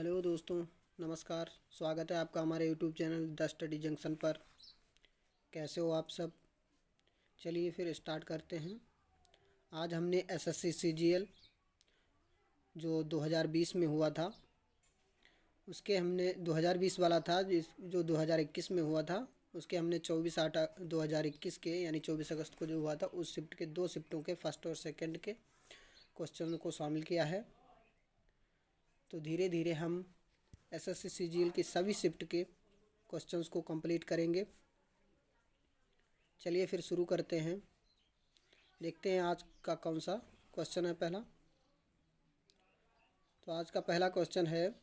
Hello दोस्तों, नमस्कार। स्वागत है आपका हमारे YouTube channel the study junction पर। कैसे हो आप सब? चलिए फिर स्टार्ट करते हैं। आज हमने एसएससी सीजीएल जो 2020 में हुआ था, उसके हमने 2020 वाला था जो 2021 में हुआ था, उसके हमने 24/8/2021 के यानी 24 अगस्त को जो हुआ था उस शिफ्ट के 2 शिफ्टों के फर्स्ट और सेकंड के क्वेश्चन को शामिल किया है। तो धीरे धीरे हम एसएससी सीजीएल की सभी शिफ्ट के क्वेश्चंस को कंप्लीट करेंगे। चलिए फिर शुरू करते हैं। देखते हैं आज का कौन सा क्वेश्चन है पहला। तो आज का पहला क्वेश्चन है,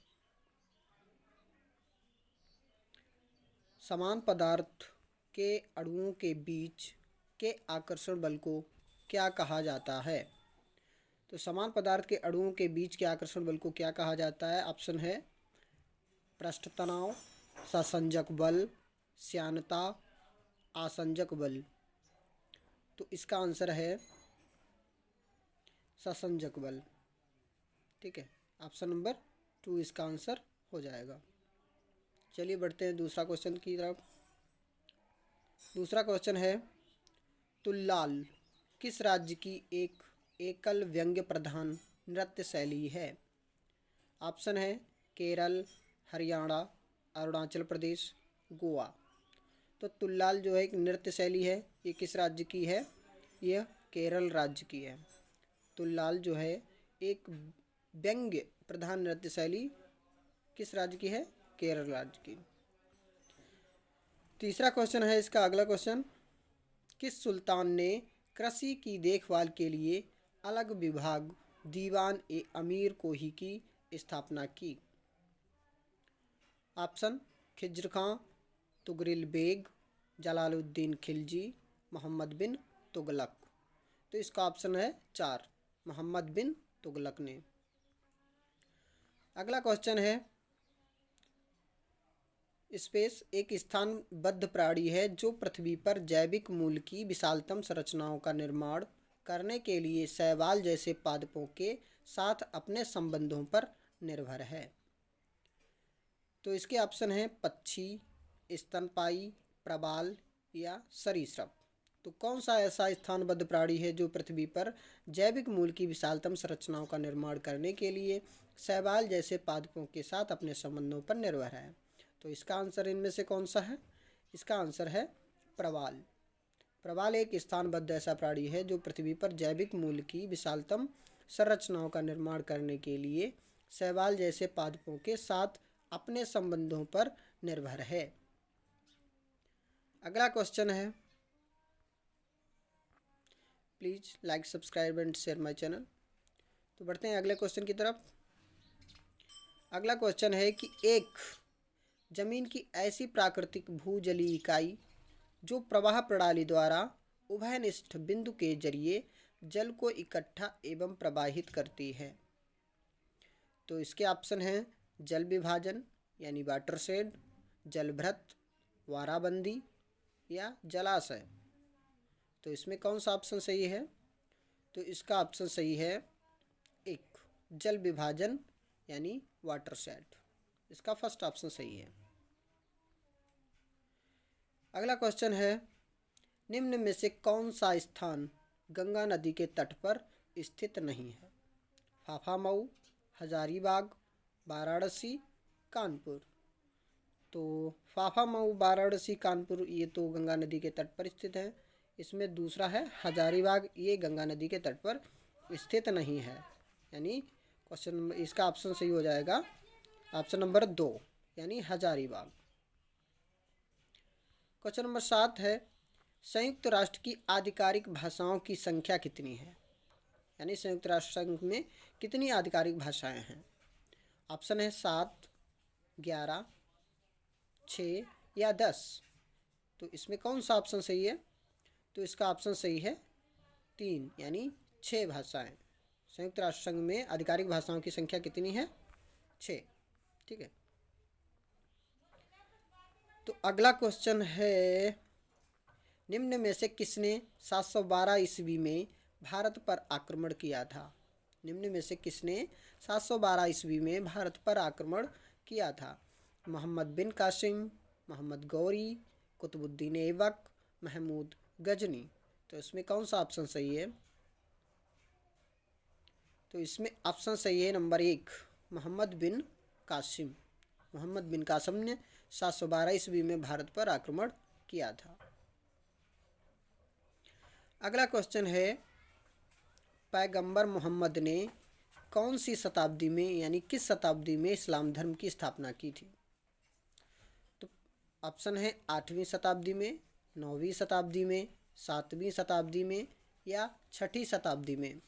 समान पदार्थ के अणुओं के बीच के आकर्षण बल को क्या कहा जाता है? तो समान पदार्थ के अणुओं के बीच के आकर्षण बल को क्या कहा जाता है? ऑप्शन है पृष्ठ तनाव, ससंजक बल, श्यानता, आसंजक बल। तो इसका आंसर है ससंजक बल। ठीक है, ऑप्शन नंबर 2 इसका आंसर हो जाएगा। चलिए बढ़ते हैं दूसरा क्वेश्चन की तरफ। दूसरा क्वेश्चन है, तुल्लाल किस राज्य की एक एकल व्यंग्य प्रधान नृत्य शैली है? ऑप्शन है केरल, हरियाणा, अरुणाचल प्रदेश, गोवा। तो तुल्लाल जो है एक नृत्य शैली है, ये किस राज्य की है? यह केरल राज्य की है। तुल्लाल जो है एक व्यंग्य प्रधान नृत्य शैली किस राज्य की है? केरल राज्य की। तीसरा क्वेश्चन है इसका अगला क्वेश्चन, किस सुल्तान ने कृषि की देखभाल के लिए अलग विभाग दीवान ए अमीर कोही की स्थापना की? ऑप्शन खिज्र खां, तुगरिल बेग, जलालुद्दीन खिलजी, मोहम्मद बिन तुगलक। तो इसका ऑप्शन है 4, मोहम्मद बिन तुगलक ने। अगला क्वेश्चन है, स्पेस एक स्थानबद्ध प्राणी है जो पृथ्वी पर जैविक मूल की विशालतम संरचनाओं का निर्माण करने के लिए शैवाल जैसे पादपों के साथ अपने संबंधों पर निर्भर है। तो इसके ऑप्शन हैं पक्षी, स्तनपायी, प्रबाल या सरीसृप। तो कौन सा ऐसा स्थानबद्ध प्राणी है जो पृथ्वी पर जैविक मूल की विशालतम संरचनाओं का निर्माण करने के लिए शैवाल जैसे पादपों के साथ अपने संबंधों पर निर्भर है? तो इसका आंसर इनमें से कौन सा है? इसका आंसर है प्रबाल। प्रबाल एक स्थानबद्ध ऐसा प्राणी है जो पृथ्वी पर जैविक मूल की विशालतम संरचनाओं का निर्माण करने के लिए शैवाल जैसे पादपों के साथ अपने संबंधों पर निर्भर है। अगला क्वेश्चन है, please like, subscribe and share my channel. तो बढ़ते हैं अगले क्वेश्चन की तरफ। अगला क्वेश्चन है कि एक जमीन की ऐसी प्राकृतिक भूजलीय इकाई जो प्रवाह प्रणाली द्वारा उभयनिष्ठ बिंदु के जरिए जल को इकट्ठा एवं प्रवाहित करती है। तो इसके ऑप्शन हैं जल विभाजन यानी वाटरशेड, जलभृत, वाराबंदी या जलाशय। तो इसमें कौन सा ऑप्शन सही है? तो इसका ऑप्शन सही है एक, जल विभाजन यानी वाटरशेड। इसका फर्स्ट ऑप्शन सही है। अगला क्वेश्चन है, निम्न में से कौन सा स्थान गंगा नदी के तट पर स्थित नहीं है? फाफामऊ, हजारीबाग, वाराणसी, कानपुर। तो फाफामऊ, वाराणसी, कानपुर ये तो गंगा नदी के तट पर स्थित है। इसमें दूसरा है हजारीबाग, ये गंगा नदी के तट पर स्थित नहीं है। यानी क्वेश्चन इसका ऑप्शन सही हो जाएगा ऑप्शन नंबर 2 यानी हजारीबाग। क्वेश्चन नंबर 7 है, संयुक्त राष्ट्र की आधिकारिक भाषाओं की संख्या कितनी है? यानी संयुक्त राष्ट्र संघ में कितनी आधिकारिक भाषाएं हैं? ऑप्शन है 7, 11, 6 या 10। तो इसमें कौन सा ऑप्शन सही है? तो इसका ऑप्शन सही है 3 यानी 6 भाषाएं। संयुक्त राष्ट्र संघ में आधिकारिक भाषाओं की संख्या कितनी है? 6। ठीक है। तो अगला क्वेश्चन है, निम्न में से किसने 712 ईस्वी में भारत पर आक्रमण किया था? निम्न में से किसने 712 ईस्वी में भारत पर आक्रमण किया था? मोहम्मद बिन कासिम, मोहम्मद गौरी, कुतुबुद्दीन ऐबक, महमूद गजनी। तो इसमें कौन सा ऑप्शन सही है? तो इसमें ऑप्शन सही है नंबर 1, मोहम्मद बिन कासिम। मोहम्मद बिन कासिम ने 712 ईस्वी में भारत पर आक्रमण किया था। अगला क्वेश्चन है, पैगंबर मोहम्मद ने कौन सी शताब्दी में यानी किस शताब्दी में इस्लाम धर्म की स्थापना की थी? तो ऑप्शन है 8वीं शताब्दी में, 9वीं शताब्दी में, 7वीं शताब्दी में या 6ठी शताब्दी में।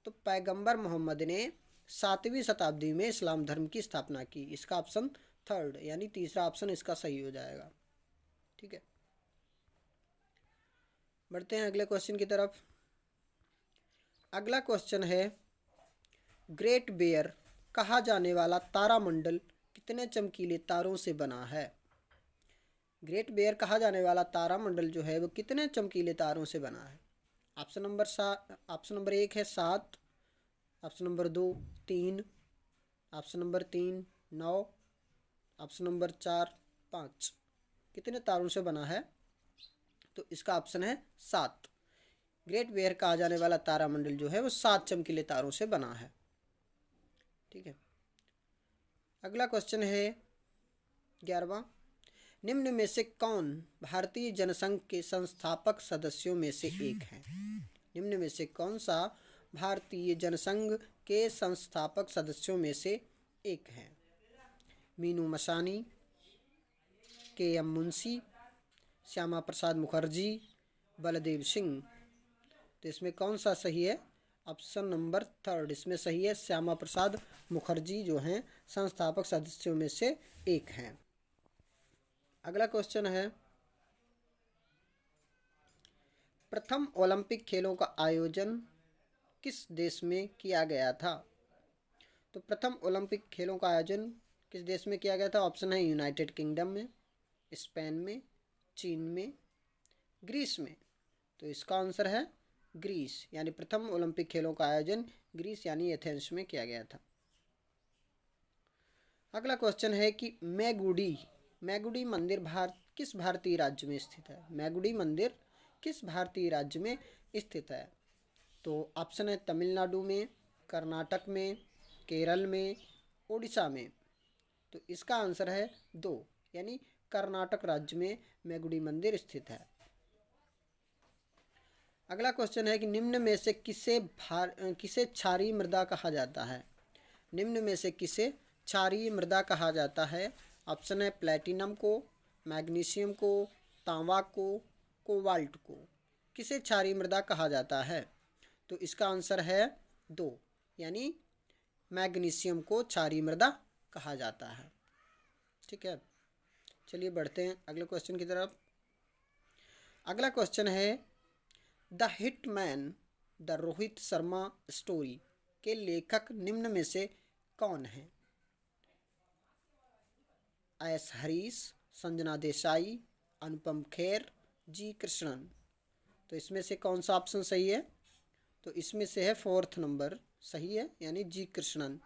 तो पैगंबर मोहम्मद ने 7वीं शताब्दी में इस्लाम धर्म की स्थापना की। इसका ऑप्शन थर्ड यानी तीसरा ऑप्शन इसका सही हो जाएगा। ठीक है, बढ़ते हैं अगले क्वेश्चन की तरफ। अगला क्वेश्चन है, ग्रेट बेयर कहा जाने वाला तारामंडल कितने चमकीले तारों से बना है? ग्रेट बेयर कहा जाने वाला तारामंडल जो है वो कितने चमकीले तारों से बना है? ऑप्शन नंबर 1 है 7, option number 2 3, option number 3 9, option number 4 5। कितने तारों से बना है? तो इसका ऑप्शन है 7। ग्रेट बेयर कहा जाने वाला तारामंडल जो है वो 7 चमकीले तारों से बना है। ठीक है, अगला क्वेश्चन है 11वां, निम्न में से कौन भारतीय जनसंघ के संस्थापक सदस्यों में से एक है? निम्न में से कौन सा भारतीय जनसंघ के संस्थापक सदस्यों में से एक है? मीनू मसानी, के.एम. मुंशी, श्यामा प्रसाद मुखर्जी, बलदेव सिंह। तो इसमें कौन सा सही है? ऑप्शन नंबर थर्ड इसमें सही है, श्यामा प्रसाद मुखर्जी जो हैं संस्थापक सदस्यों में से एक हैं। अगला क्वेश्चन है, प्रथम ओलंपिक खेलों का आयोजन किस देश में किया गया था? तो प्रथम ओलंपिक खेलों का आयोजन किस देश में किया गया था? ऑप्शन है यूनाइटेड किंगडम में, स्पेन में, चीन में, ग्रीस में। तो इसका आंसर है ग्रीस, यानी प्रथम ओलंपिक खेलों का आयोजन ग्रीस यानी एथेंस में किया गया था। अगला क्वेश्चन है कि मैगुडी मंदिर किस भारतीय राज्य में स्थित है? मैगुडी मंदिर किस भारतीय राज्य में स्थित है? तो ऑप्शन है तमिलनाडु में, कर्नाटक में, केरल में, उड़ीसा में। तो इसका आंसर है 2 यानी कर्नाटक राज्य में मैगुडी मंदिर स्थित है। अगला क्वेश्चन है कि निम्न में से किसे क्षारीय मृदा कहा जाता है? निम्न में से किसे क्षारीय मृदा कहा जाता है? ऑप्शन है प्लेटिनम को, मैग्नीशियम को, तांबा को, कोबाल्ट को। किसे क्षारीय मृदा कहा जाता है? तो इसका आंसर है 2 यानी मैग्नीशियम को क्षारीय मृदा कहा जाता है। ठीक है, चलिए बढ़ते हैं अगले क्वेश्चन की तरफ। अगला क्वेश्चन है, the hitman the Rohit Sharma story के लेखक निम्न में से कौन है? एस हरीश, संजना देसाई, अनुपम खेर, जी कृष्णन। तो इसमें से कौन सा ऑप्शन सही है? तो इसमें से है 4th नंबर सही है, यानी G Krishnan.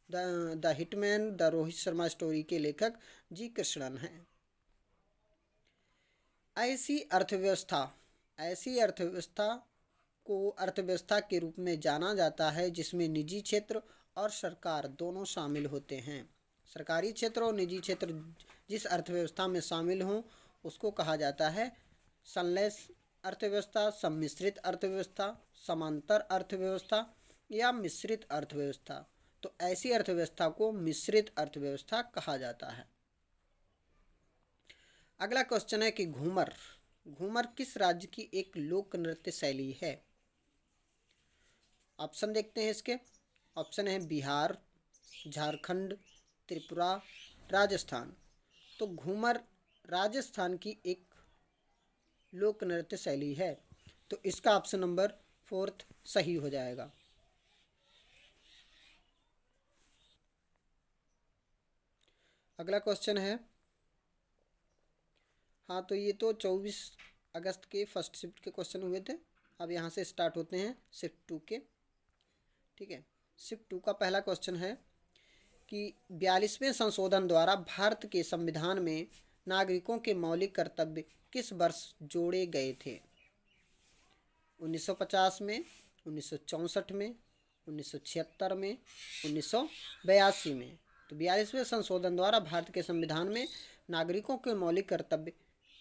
The hitman the Rohit Sharma story के लेखक जी कृष्णन हैं। ऐसी अर्थव्यवस्था को अर्थव्यवस्था के रूप में जाना जाता है जिसमें निजी क्षेत्र और सरकार दोनों शामिल होते हैं। सरकारी क्षेत्र और निजी क्षेत्र जिस अर्थव्यवस्था में शामिल हों उसको कहा जाता है संलैस अर्थव्यवस्था, सम्मिश्रित अर्थव्यवस्था, समांतर अर्थव्यवस्था या मिश्रित अर्थव्यवस्था। तो ऐसी अर्थव्यवस्था को मिश्रित अर्थव्यवस्था कहा जाता है। अगला क्वेश्चन है कि घूमर किस राज्य की एक लोक नृत्य शैली है? ऑप्शन देखते हैं इसके। ऑप्शन है बिहार, झारखंड, त्रिपुरा, राजस्थान। तो घूमर राजस्थान की एक लोक नृत्य शैली है। तो इसका ऑप्शन नंबर 4th सही हो जाएगा। अगला क्वेश्चन है, हाँ तो ये तो 24 अगस्त के फर्स्ट शिफ्ट के क्वेश्चन हुए थे। अब यहाँ से स्टार्ट होते हैं शिफ्ट 2 के। ठीक है। शिफ्ट 2 का पहला क्वेश्चन है कि 42वें संशोधन द्वारा भारत के संविधान में नागरिकों के मौलिक कर्तव्य किस वर्ष जोड़े गए थे? 1950 में, 1964 में, 1976 में, 1982 में। तो 42वें संशोधन द्वारा भारत के संविधान में नागरिकों के मौलिक कर्तव्य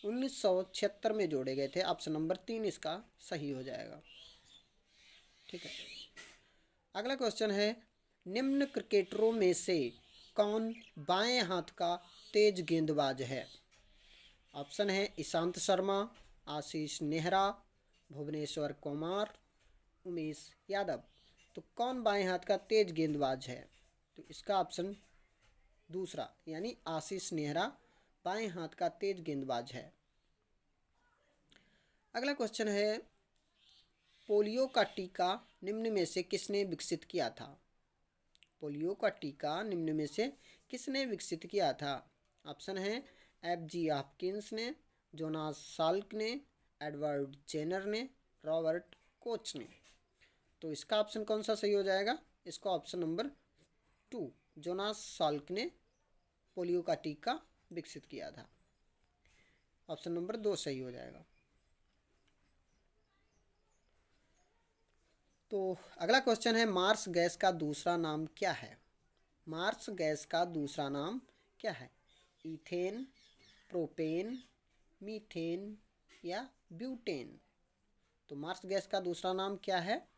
1976 में जोड़े गए थे। ऑप्शन नंबर 3 इसका सही हो जाएगा। ठीक है। अगला क्वेश्चन है, निम्न क्रिकेटरों में से कौन बाएं हाथ का तेज गेंदबाज है? ऑप्शन है ईशांत शर्मा, आशीष नेहरा, भुवनेश्वर कुमार, उमेश यादव। तो कौन बाएं हाथ का तेज गेंदबाज है? तो इसका ऑप्शन दूसरा यानी आशीष नेहरा बाएं हाथ का तेज गेंदबाज है। अगला क्वेश्चन है, पोलियो का टीका निम्न में से किसने विकसित किया था? पोलियो का टीका निम्न में से किसने विकसित किया था? ऑप्शन है F.G. हॉपकिंस ने, जोनास साल्क ने, एडवर्ड जेनर ने, रॉबर्ट कोच ने। तो इसका ऑप्शन कौन सा सही हो जाएगा? इसका ऑप्शन नंबर 2 जोनास साल्क ने पोलियो का टीका विकसित किया था। ऑप्शन नंबर 2 सही हो जाएगा। तो अगला क्वेश्चन है, मार्स गैस का दूसरा नाम क्या है? मार्स गैस का दूसरा नाम क्या है? ईथेन, प्रोपेन, मीथेन या ब्यूटेन। तो मार्स गैस का दूसरा नाम क्या है?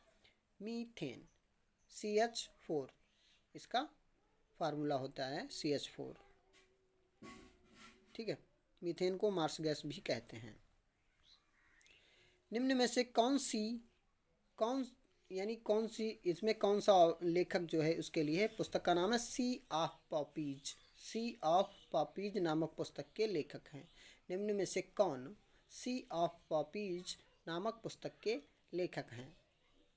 मीथेन, CH4 इसका फार्मूला होता है, CH4। ठीक है, मीथेन को मार्स गैस भी कहते हैं। निम्न में से कौन सी इसमें कौन सा लेखक जो है उसके लिए पुस्तक का नाम है sea of poppies. Sea of poppies नामक पुस्तक के लेखक हैं। निम्न में से कौन सी ऑफ पॉपीज नामक पुस्तक के लेखक हैं?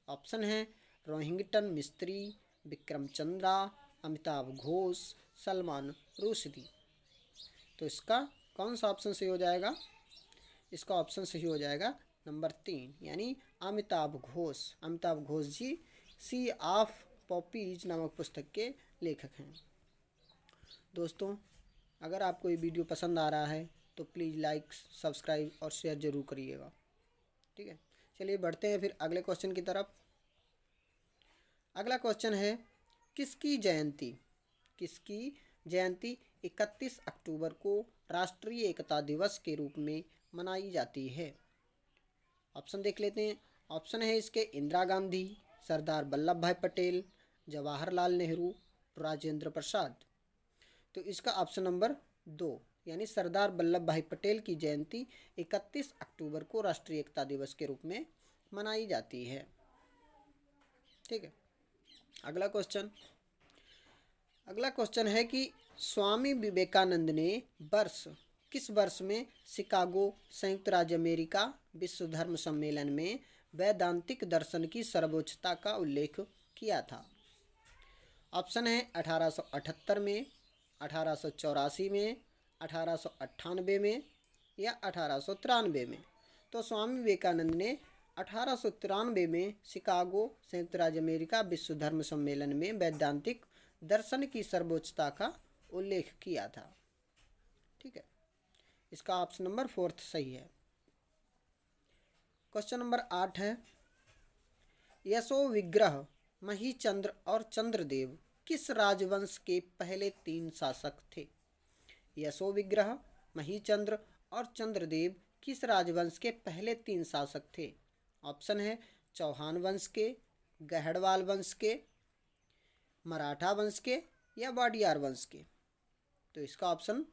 ऑप्शन है रोहिंग्टन मिस्त्री, विक्रम चंद्रा, अमिताभ घोष, सलमान रुश्दी। तो इसका कौन सा ऑप्शन सही हो जाएगा? इसका ऑप्शन सही हो जाएगा नंबर 3 यानी अमिताभ घोष। अमिताभ घोष जी सी ऑफ पॉपीज नामक पुस्तक के लेखक हैं। दोस्तों, अगर आपको ये वीडियो पसंद आ रहा है तो प्लीज़ लाइक, सब्सक्राइब और शेयर जरूर करिएगा। ठीक है, चलिए बढ़ते हैं फिर अगले क्वेश्चन की तरफ। अगला क्वेश्चन है, किसकी जयंती 31 अक्टूबर को राष्ट्रीय एकता दिवस के रूप में मनाई जाती है? ऑप्शन देख लेते हैं। ऑप्शन है इसके इंदिरा गांधी, सरदार वल्लभ भाई पटेल, जवाहरलाल नेहरू, राजेंद्र प्रसाद। तो इसका ऑप्शन नंबर 2 यानी सरदार वल्लभ भाई पटेल की जयंती 31 अक्टूबर को राष्ट्रीय एकता दिवस के रूप में मनाई जाती है। ठीक है, अगला क्वेश्चन है कि स्वामी विवेकानंद ने किस वर्ष में शिकागो, संयुक्त राज्य अमेरिका विश्व धर्म सम्मेलन में वैदांतिक दर्शन की सर्वोच्चता का उल्लेख किया था? ऑप्शन है 1878 में, 1884 में, 1898 में या 1893 में। तो स्वामी विवेकानंद ने 1893 में शिकागो, संयुक्त राज्य अमेरिका विश्व धर्म सम्मेलन में वैदांतिक दर्शन की सर्वोच्चता का उल्लेख किया था। ठीक है, इसका ऑप्शन नंबर 4 सही है। क्वेश्चन नंबर 8 है, यशो विग्रह, महीचंद्र और चंद्रदेव किस राजवंश के पहले 3 शासक थे? यशो विग्रह, महीचंद्र और चंद्रदेव किस राजवंश के पहले 3 शासक थे? ऑप्शन है चौहान वंश के, गहड़वाल वंश के, मराठा वंश के या वाडियार वंश के। तो इसका ऑप्शन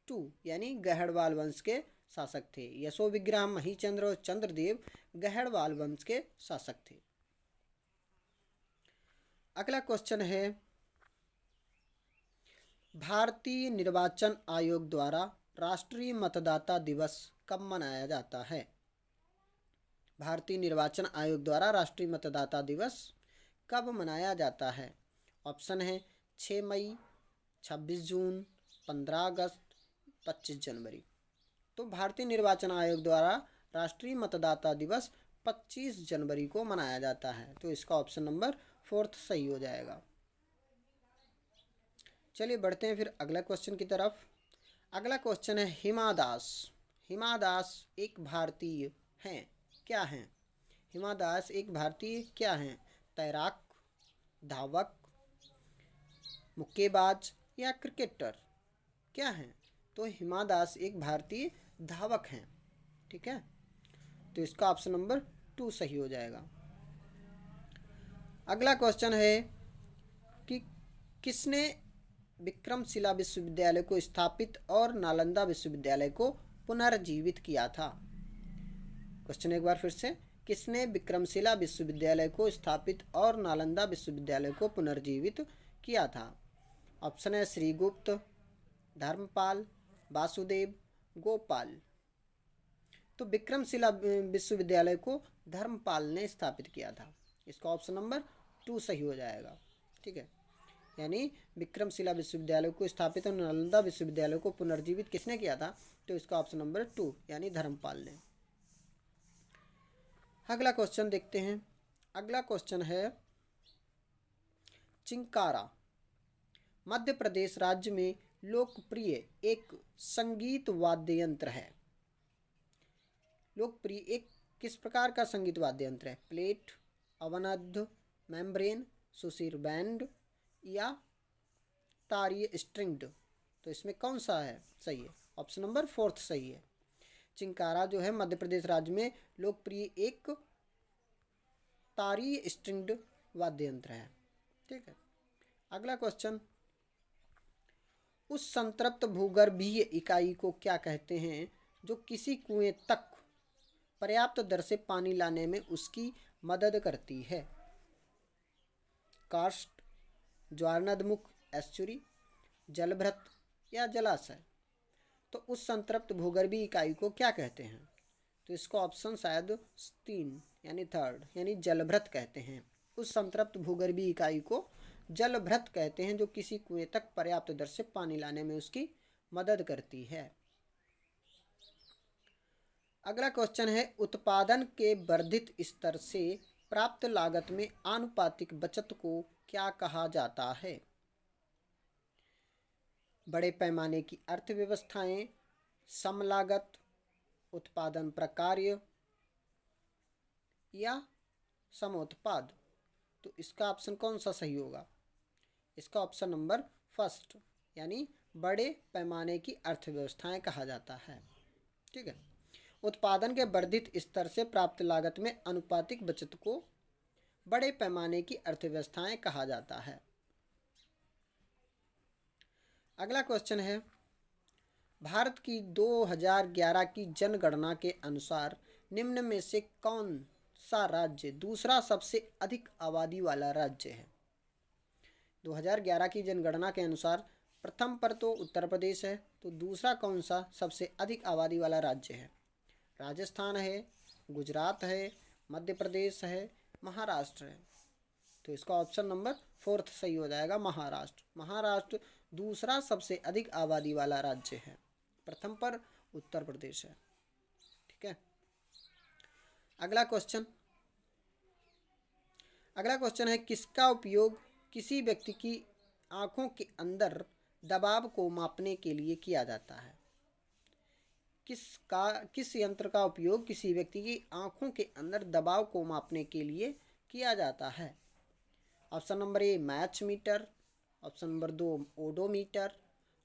2 यानी गहड़वाल वंश के शासक थे। यशो विग्रह, महीचंद्र और चंद्रदेव गहड़वाल वंश के शासक थे। अगला क्वेश्चन है, भारतीय निर्वाचन आयोग द्वारा राष्ट्रीय मतदाता दिवस कब मनाया जाता है? भारतीय निर्वाचन आयोग द्वारा राष्ट्रीय मतदाता दिवस कब मनाया जाता है? ऑप्शन है 6 मई, 26 जून, 15 अगस्त, 25 जनवरी। तो भारतीय निर्वाचन आयोग द्वारा राष्ट्रीय मतदाता दिवस 25 जनवरी को मनाया जाता है। तो इसका ऑप्शन नंबर फोर्थ सही हो जाएगा। चलिए बढ़ते हैं फिर अगला क्वेश्चन की तरफ। अगला क्वेश्चन है हिमा दास। हिमा दास एक भारतीय हैं, क्या हैं? हिमा दास एक भारतीय क्या हैं? तैराक, धावक, मुक्केबाज या क्रिकेटर, क्या हैं? तो हिमा दास एक भारतीय धावक हैं। ठीक है, तो इसका ऑप्शन नंबर 2 सही हो जाएगा। अगला क्वेश्चन है कि किसने विक्रमशिला विश्वविद्यालय को स्थापित और नालंदा विश्वविद्यालय को पुनर्जीवित किया था? क्वेश्चन एक बार फिर से, किसने विक्रमशिला विश्वविद्यालय को स्थापित और नालंदा विश्वविद्यालय को पुनर्जीवित किया था? ऑप्शन है श्रीगुप्त, धर्मपाल, वासुदेव, गोपाल। तो विक्रमशिला विश्वविद्यालय को धर्मपाल ने स्थापित किया था। इसका ऑप्शन नंबर 2 सही हो जाएगा। ठीक है, यानी विक्रमशिला विश्वविद्यालय को स्थापित और नालंदा विश्वविद्यालय को पुनर्जीवित किसने किया था? तो इसका ऑप्शन नंबर 2 यानी धर्मपाल ने। अगला क्वेश्चन देखते हैं। अगला क्वेश्चन है चिंकारा मध्य प्रदेश राज्य में लोकप्रिय एक संगीत वाद्य यंत्र है। लोकप्रिय एक किस प्रकार का संगीत वाद्य यंत्र है? प्लेट, अवनद्ध, मेम्ब्रेन, सुशीर बैंड या तारीय स्ट्रिंग्ड। तो इसमें कौन सा है सही है? ऑप्शन नंबर 4 सही है। चिंकारा जो है मध्य प्रदेश राज्य में लोकप्रिय एक तारीय स्ट्रिंग्ड वाद्य यंत्र है। ठीक है, अगला क्वेश्चन, उस संतृप्त भूगर्भीय इकाई को क्या कहते हैं जो किसी कुएं तक पर्याप्त दर से पानी लाने में उसकी मदद करती है? कार्स्ट, ज्वारनदमुख, एस्चुरी, जलभृत या जलाशय। तो उस संतृप्त भूगर्भीय इकाई को क्या कहते हैं? तो इसको ऑप्शन शायद 3 यानी 3 यानी जलभृत कहते हैं। उस संतृप्त भूगर्भीय इकाई को जलभृत कहते हैं जो किसी कुएं तक पर्याप्त दर से पानी लाने में उसकी मदद करती है। अगला क्वेश्चन है उत्पादन के वर्धित स्तर से प्राप्त लागत में आनुपातिक बचत को क्या कहा जाता है? बड़े पैमाने की अर्थव्यवस्थाएं, समलागत, उत्पादन प्रकार्य या समोत्पाद। तो इसका ऑप्शन कौन सा सही होगा? इसका ऑप्शन नंबर 1 यानी बड़े पैमाने की अर्थव्यवस्थाएं कहा जाता है। ठीक है, उत्पादन के वर्धित स्तर से प्राप्त लागत में आनुपातिक बचत को बड़े पैमाने की अर्थव्यवस्थाएं कहा जाता है। अगला क्वेश्चन है भारत की 2011 की जनगणना के अनुसार निम्न में से कौन सा राज्य दूसरा सबसे अधिक आबादी वाला राज्य है? 2011 की जनगणना के अनुसार प्रथम पर तो उत्तर प्रदेश है, तो दूसरा कौन सा सबसे अधिक आबादी वाला राज्य है? राजस्थान है, गुजरात है, मध्य प्रदेश है, महाराष्ट्र है। तो इसका ऑप्शन नंबर 4 सही हो जाएगा, महाराष्ट्र। महाराष्ट्र दूसरा सबसे अधिक आबादी वाला राज्य है, प्रथम पर उत्तर प्रदेश है। ठीक है, अगला क्वेश्चन है किसका उपयोग किसी व्यक्ति की आंखों के अंदर दबाव को मापने के लिए किया जाता है? किस यंत्र का उपयोग किसी व्यक्ति की आंखों के अंदर दबाव को मापने के लिए किया जाता है? Option number A match meter, option number 2 odometer,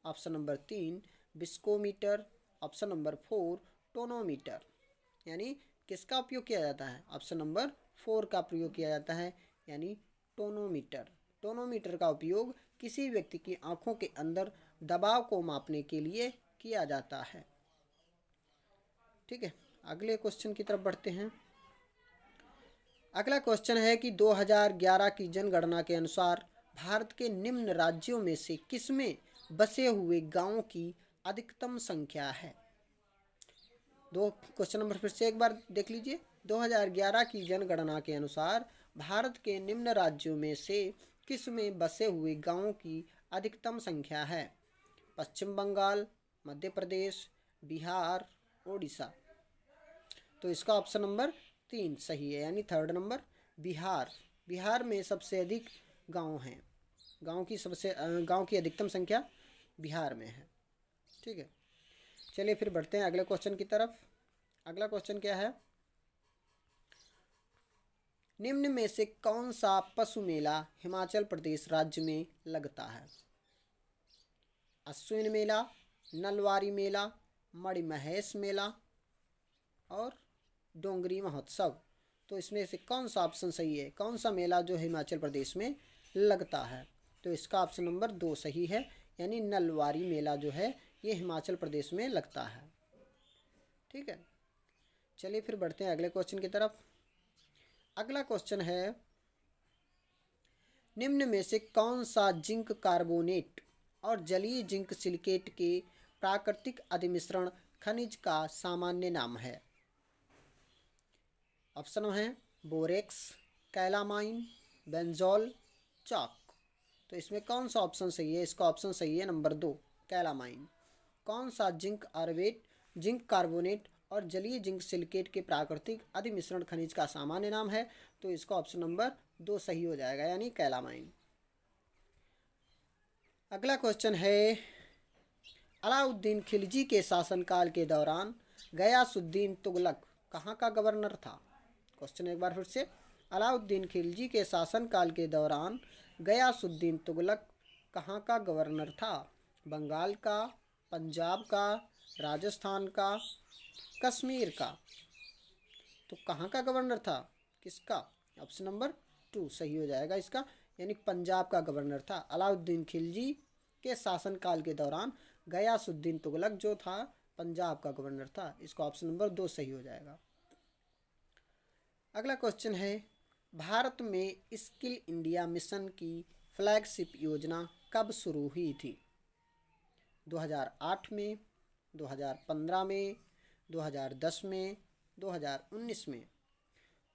option number 3 viscometer, option number 4 tonometer. यानी किसका उपयोग किया जाता है? ऑप्शन नंबर 4 का प्रयोग किया जाता है, यानी टोनोमीटर। टोनोमीटर का उपयोग किसी व्यक्ति की आंखों के अंदर दबाव को मापने के लिए किया जाता है। ठीक है, अगले क्वेश्चन की तरफ बढ़ते हैं। अगला क्वेश्चन है कि 2011 की जनगणना के अनुसार भारत के निम्न राज्यों में से किसमें बसे हुए गांवों की अधिकतम संख्या है? क्वेश्चन नंबर फिर से एक बार देख लीजिए। 2011 की जनगणना के अनुसार भारत के निम्न राज्यों में से किसमें बसे हुए गांवों की अधिकतम संख्या है? पश्चिम बंगाल, मध्य प्रदेश, बिहार, ओडिशा। तो इसका ऑप्शन नंबर 3 सही है, यानी 3rd नंबर बिहार। बिहार में सबसे अधिक गांव हैं। गांव की अधिकतम संख्या बिहार में है। ठीक है, चलिए फिर बढ़ते हैं अगले क्वेश्चन की तरफ। अगला क्वेश्चन क्या है? निम्न में से कौन सा पशु मेला हिमाचल प्रदेश राज्य में लगता है? अश्विन मेला, नलवारी मेला, मणिमहेश मेला और डोंगरी महोत्सव। तो इसमें से कौन सा ऑप्शन सही है? कौन सा मेला जो हिमाचल प्रदेश में लगता है? तो इसका ऑप्शन नंबर 2 सही है, यानी नलवारी मेला जो है ये हिमाचल प्रदेश में लगता है। ठीक है, चलिए फिर बढ़ते हैं अगले क्वेश्चन की तरफ। अगला क्वेश्चन है, निम्न में से कौन सा जिंक कार्बोनेट और जलीय जिंक सिलिकेट के प्राकृतिक अधिमिश्रण खनिज का सामान्य नाम है? ऑप्शन है बोरेक्स, कैलामाइन, बेंजोल, चॉक। तो इसमें कौन सा ऑप्शन सही है? इसका ऑप्शन सही है नंबर 2, कैलामाइन। कौन सा जिंक आर्बेट, जिंक कार्बोनेट और जलीय जिंक सिलिकेट के प्राकृतिक अधिमिश्रण खनिज का सामान्य नाम है? तो इसका ऑप्शन नंबर 2 सही हो जाएगा, यानी कैलामाइन। अगला क्वेश्चन है, अलाउद्दीन खिलजी के शासनकाल के दौरान गयासुद्दीन तुगलक कहाँ का गवर्नर था? क्वेश्चन एक बार फिर से, अलाउद्दीन खिलजी के शासनकाल के दौरान गयासुद्दीन तुगलक कहाँ का गवर्नर था? बंगाल का, पंजाब का, राजस्थान का, कश्मीर का। तो कहाँ का गवर्नर था? किसका? ऑप्शन नंबर 2 सही हो जाएगा इसका, यानी पंजाब का गवर्नर था। अलाउद्दीन खिलजी के शासनकाल के दौरान गयासुद्दीन तुगलक जो था पंजाब का गवर्नर था। इसका ऑप्शन नंबर 2 सही हो जाएगा। अगला क्वेश्चन है, भारत में स्किल इंडिया मिशन की फ्लैगशिप योजना कब शुरू हुई थी? 2008 में, 2015 में, 2010 में, 2019 में।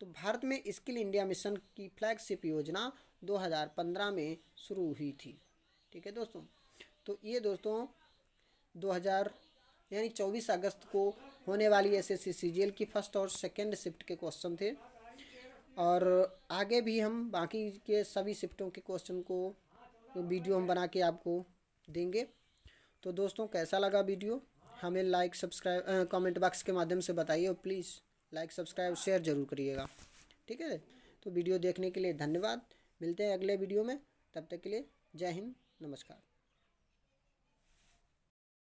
तो भारत में स्किल इंडिया मिशन की फ्लैगशिप योजना 2015 में शुरू हुई थी। ठीक है दोस्तों, तो ये दोस्तों 24 अगस्त को होने वाली एसएससी सीजीएल की फर्स्ट और सेकंड शिफ्ट के क्वेश्चन थे, और आगे भी हम बाकी के सभी शिफ्टों के क्वेश्चन को वीडियो हम बना के आपको देंगे। तो दोस्तों कैसा लगा वीडियो हमें लाइक सब्सक्राइब कमेंट बॉक्स के माध्यम से बताइए, और प्लीज़ लाइक सब्सक्राइब शेयर जरूर करिएगा। ठीक है, तो वीडियो देखने के लिए धन्यवाद। मिलते हैं अगले वीडियो में, तब तक के लिए जय हिंद, नमस्कार।